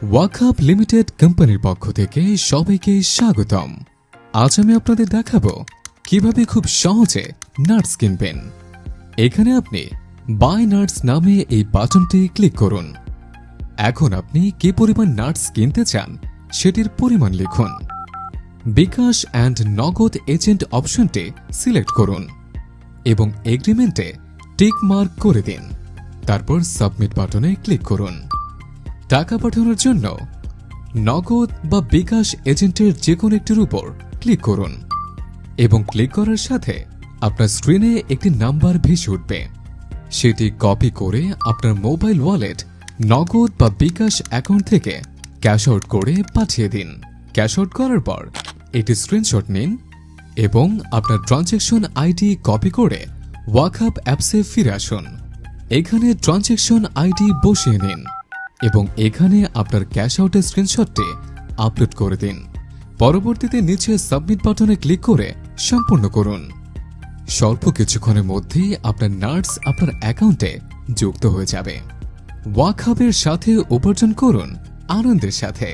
ওয়াকহাব limited কোম্পানির পক্ষ থেকে সবাইকে স্বাগতম। আজ আমি আপনাদের দেখাবো কিভাবে খুব সহজে নাটস কিনবেন। এখানে আপনি বাই নাটস নামে এই বাটনটি ক্লিক করুন। এখন আপনি কি পরিমাণ নাটস কিনতে চান সেটির পরিমাণ লিখুন। বিকাশ অ্যান্ড নগদ এজেন্ট অপশনটি সিলেক্ট করুন এবং এগ্রিমেন্টে টিক মার্ক করে দিন। তারপর সাবমিট বাটনে ক্লিক করুন। টাকা পাঠানোর জন্য নগদ বা বিকাশ এজেন্টের যে কোনো একটির উপর ক্লিক করুন এবং ক্লিক করার সাথে আপনার স্ক্রিনে একটি নাম্বার ভেসে উঠবে। সেটি কপি করে আপনার মোবাইল ওয়ালেট নগদ বা বিকাশ অ্যাকাউন্ট থেকে ক্যাশ আউট করে পাঠিয়ে দিন। ক্যাশ আউট করার পর একটি স্ক্রিনশট নিন এবং আপনার ট্রানজ্যাকশন আইডি কপি করে ওয়াকহাব অ্যাপসে ফিরে আসুন। এখানে ট্রানজ্যাকশন আইডি বসিয়ে নিন এবং এখানে আপনার ক্যাশ আউটের স্ক্রিনশটটি আপলোড করে দিন। পরবর্তীতে নিচে সাবমিট বাটনে ক্লিক করে সম্পূর্ণ করুন। স্বল্প কিছুক্ষণের মধ্যেই আপনার নাটস আপনার অ্যাকাউন্টে যুক্ত হয়ে যাবে। ওয়াকহাবের সাথে উপার্জন করুন আনন্দের সাথে।